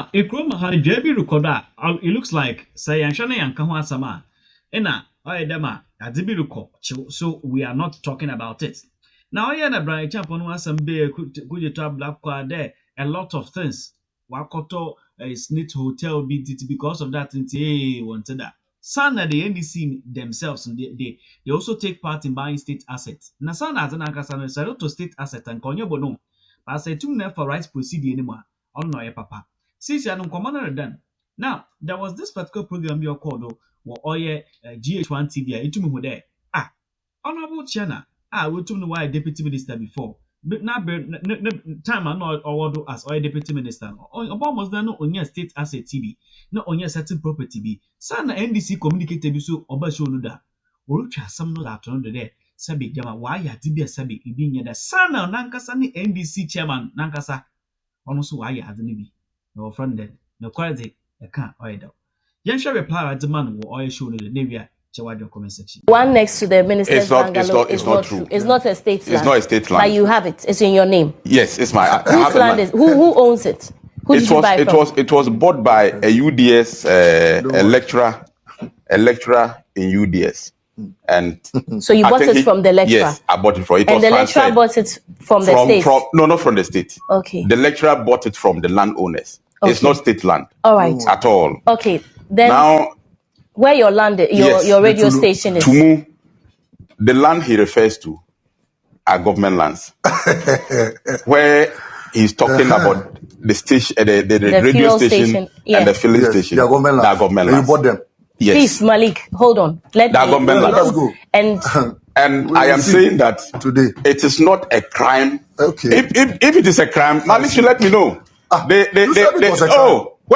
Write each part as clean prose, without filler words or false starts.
Now, Ikroma had JB recorder. It looks like say Yanshana Yankahua Sama. Ena, Oedema, Adibi record. So we are not talking about it. Now, I had a bright champ on one some beer could you tap black car there. A lot of things. Wakoto is Snit Hotel BTT because of that. Wanted that. Sana the NDC themselves, they also take part in buying state assets. Na Sana as an Ankasano is to state asset and Konyo Bono. But I say two for rights proceed anymore. On no papa. Since you are no commander done. Now, there was this particular program you called GH1 TV. It me who there. Honorable China. We told know why deputy minister before. But now time I know or as oil deputy minister. Obama's done no on your state asset TV. No on your certain property be. Sana NDC communicated so oba show no da. Olucha some no that on there. Sabi jama why ya tibia sabi ibin da sana nankasa ni NDC chairman nankasa. Ono so why ya adini bi. No friend then. No quality I can't oil da. Yan shall reply at the man wo oil show no the navia. Comment section. One next to the minister's bungalow is not true. It's not a state land. It's not a state land. But you have it. It's in your name. Yes, it's my. Whose land is? Who owns it? Who did you buy it from? It was bought by a UDS a lecturer in UDS, and so you bought it from the lecturer. Yes, I bought it from. And the lecturer bought it from the state. No, not from the state. Okay. The lecturer bought it from the landowners. Okay. It's not state land. All right. At all. Okay. Then now. Where your land, your radio station is? Tumu, the land he refers to are government lands. Where he's talking about the station, the radio station yes. and the filling station. They are government lands. You bought them. Yes. Please, Malik, hold on. Let's go. And I am saying that today it is not a crime. Okay. If it is a crime, Malik should let me know. Where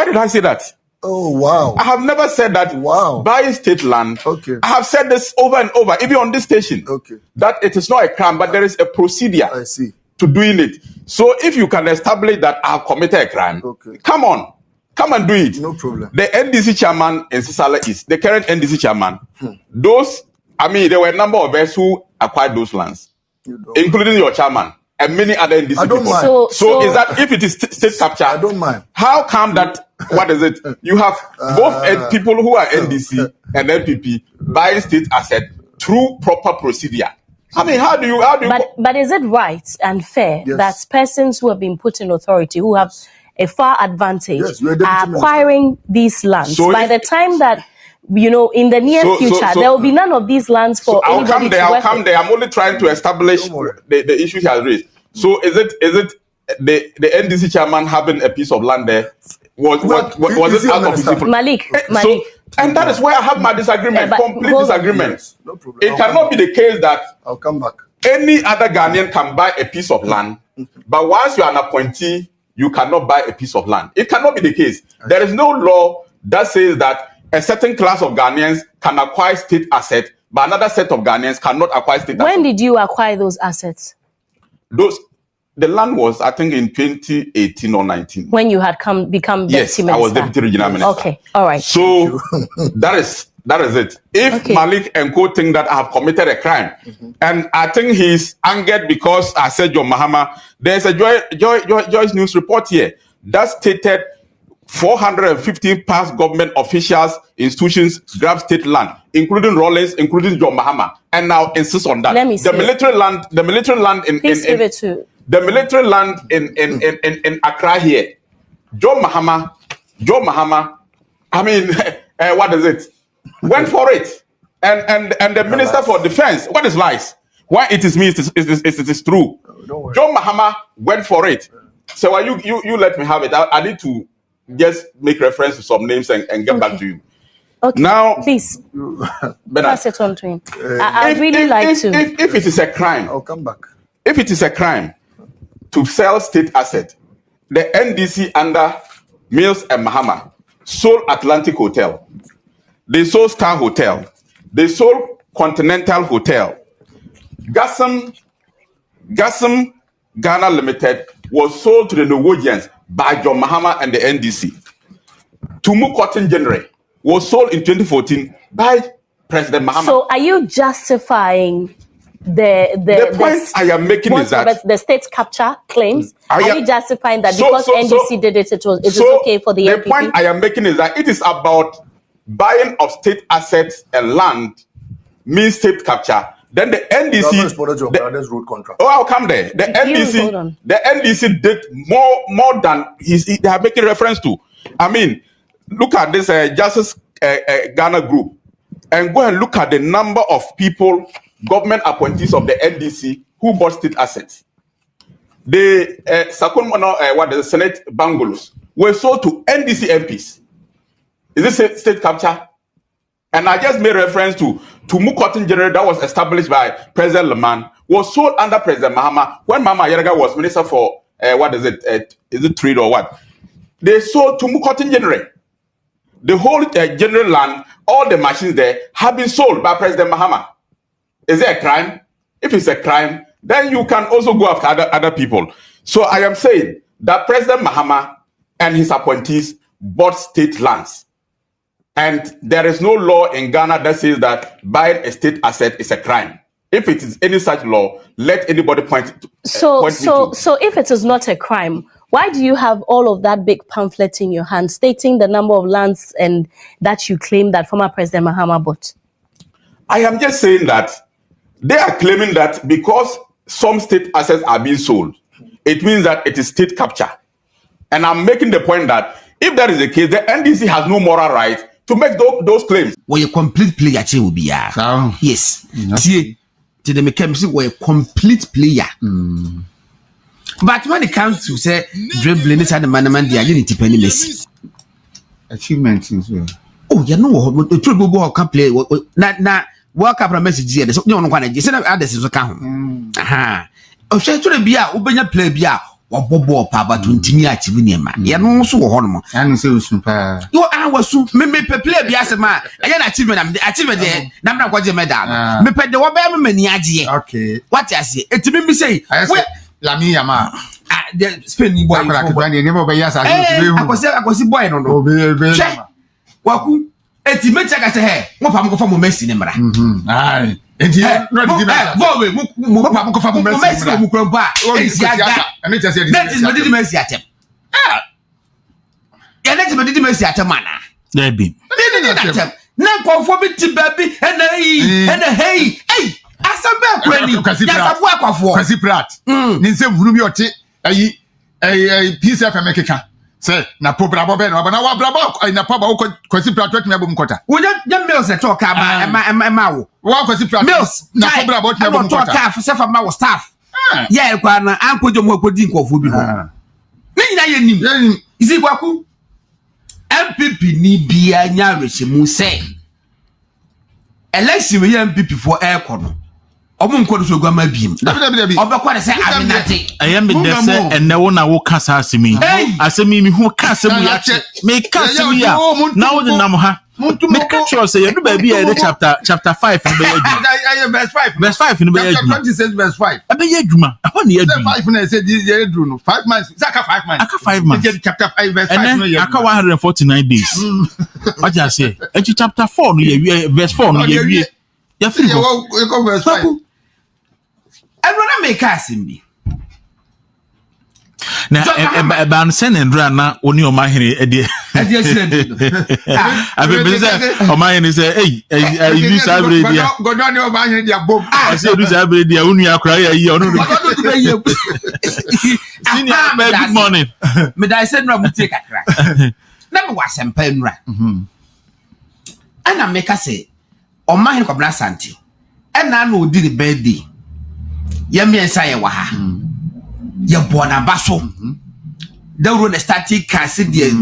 did I say that? Oh, wow. I have never said that. Wow. Buying state land. Okay. I have said this over and over, even on this station. Okay. That it is not a crime, but there is a procedure to doing it. So if you can establish that I have committed a crime, come on. Come and do it. No problem. The NDC chairman in Sisala is the current NDC chairman. There were a number of us who acquired those lands, including your chairman. And many other NDC people. Mind. So is that if it is state capture? I don't mind. How come that? What is it? You have both people who are NDC and NPP buying state asset through proper procedure. How do you? But is it right and fair that persons who have been put in authority, who have a far advantage, are acquiring these lands? So by the time that in the near future, there will be none of these lands for anybody to work. I'll come there. I'm only trying to establish the issue he has raised. So is it the NDC chairman having a piece of land there? Was it out of his Malik. And that is where I have my disagreement, complete disagreement. No problem. It cannot be the case that I'll come back. Any other Ghanaian can buy a piece of land, but once you are an appointee, you cannot buy a piece of land. It cannot be the case. There is no law that says that a certain class of Ghanaians can acquire state assets, but another set of Ghanaians cannot acquire state assets. When did you acquire those assets? The land was, I think, in 2018 or 19. When you had become deputy minister? Yes, I was deputy regional minister. Okay, all right. So that is it. If Malik and Co think that I have committed a crime, and I think he's angered because I said John Mahama, there's a Joyce News report here that stated 415 past government officials, institutions grab state land, including Rollins, including John Mahama, and now insist on that. Let me see. The military land the military land in Accra here. John Mahama, what is it? Went for it. And the Minister for Defense, what is lies? Why it is me, it is true. John Mahama went for it. So you let me have it. I need to just make reference to some names and get back to you. Okay. Now, please pass it on to him. I'd really like to. If it is a crime, I'll come back. If it is a crime to sell state asset, the NDC under Mills and Mahama sold Atlantic Hotel, they sold Star Hotel, they sold Continental Hotel. Gassam Ghana Limited was sold to the Norwegians by John Mahama and the NDC. Tumu Cotton General was sold in 2014 by President Mahama. So are you justifying the point I am making is that the state capture claims. Are you justifying that because NDC did it, it is okay for the NPP? The point I am making is that it is about buying of state assets and land means state capture. Then the NDC road contract. Oh, I'll come there. The NDC did more than they are making reference to. I mean, look at this Justice Ghana group and go and look at the number of people, government appointees of the NDC who bought state assets. The the Senate bungalows were sold to NDC MPs. Is this state capture? And I just made reference to Mukotton General that was established by President Leman, was sold under President Mahama when Mama Yerega was minister for is it trade or what? They sold to Mukotton General. The whole general land, all the machines there have been sold by President Mahama. Is it a crime? If it's a crime, then you can also go after other people. So I am saying that President Mahama and his appointees bought state lands. And there is no law in Ghana that says that buying a state asset is a crime. If it is any such law, let anybody point. So if it is not a crime, why do you have all of that big pamphlet in your hand stating the number of lands and that you claim that former President Mahama bought? I am just saying that they are claiming that because some state assets are being sold, it means that it is state capture. And I'm making the point that if that is the case, the NDC has no moral right to make those claims. Well, a complete player will be yes. See, to the mechanism were a complete player. But when it comes to say dribbling it and the management, they are unity penny mess. Achievements. Oh, you know, the two ball can play. Now, work up a message here. There's no one just others is a count. Aha. Oh, share to the beer, open your play beer. Or Bobo Papa to intimidate Vinema. You know, so hormone. And so super. You are so me play Biasama. I got achievement. Achievement there. Number what you made down. Me pet the Wabama Maniaji. Okay. What I say? It to me say. Lami Yama. The spending boy. Never by yes. I was a boy. No, Waku. It's me check as a hair. What I'm going for Messi. Aye. And say na pobrabo be no na wa brabo na paba kwasi prat wet me abom kota wo ya mills na talk about wa kwasi prat mills na pobrabo wet me abom kota talk for self ma staff yeah kwa na ankojo mo akodi nkofo bi ho ni nyina ye nim isi kwaku MPP ni bia nya rehemu say election we MPP for air kono omo nkodo so gwa ma biem obekwa de say aminate ayam be de say enne wo na wo kasa asemi asemi mi hu kasa mu ya me kasa mu ya na wo de nam ha me catch you say you do baby e chapter 5 no be yadu verse 5 no be yadu 26 verse 5 e be yaduma ho ne yadu 5 na say you do no 5 months aka 5 months aka 5 months chapter 5 verse 5 no yadu aka 149 days what you say chapter 4 no ye verse 4 no ye ya free go verse 5 everyone make asimbi na ban senendra na oni o mahere ede be say o mahere say you sabre dia godon o mahere dia bom say you sabre dia unu akra ya yi onu good morning me dai say no mu take akra na me wasempa nura ana make say o mahere ko bra santi na na odi the birthday ya miensa ye wa ha ya bona baso da ro na static case de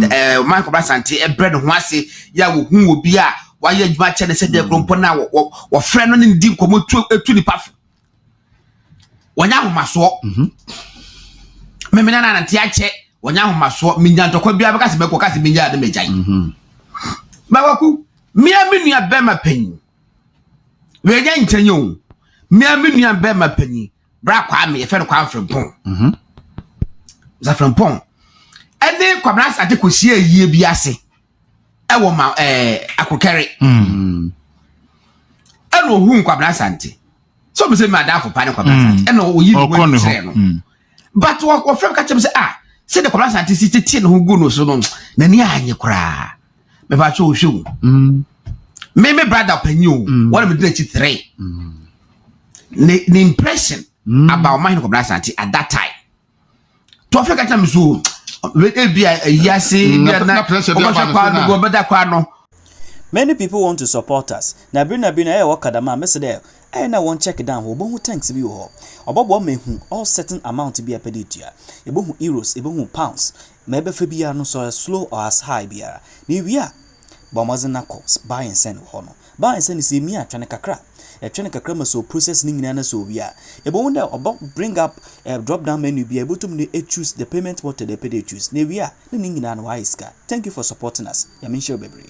Michael Basante e bread ho ase ya wo hu obi a wa ya adwuma che ne se de krompo na wo frɛ no ne ndi nkomo etu ni paf wonya homaso me na na ntia che wonya homaso minya ntokwa bia be kase be ko kase minya de mejai ba waku mia menua be ma panyi we nya ntanyo mia menua be ma panyi bra kwa me fe no kwa mfrempon za frempon ene kwa bra ate ko sie yie bi ase e wo ma akokere eno hu kwa bra sante So me say madam for pan kwabra. E no oyi we kire no. But what friend catch me say say the kwabra santi si tete no gu no so no. Na ni anye kra. Me ba cho hwu. Me brother panyu. What me do 3. The impression about my kwabra santi at that time. To friend catch me so we be yase na many people want to support us. Na bina wakadama mesede na won check down wo bo thanks bi wo. Obobo mehu all certain amount bi apeditua. Ebohu euros, ebohu pounds. Ma ebe fa bia no so slow or as high bia. Ni wia bomazena cost buy and send ho no. Buy and send is mi atwane kakra. Atwane kakra ma so process ni nyina na so wia. Ebohu da obo bring up drop down menu bi able to choose the payment what the pay choose. Ni wia ni nyina na wa iska. Thank you for supporting us. Ya mention bebre.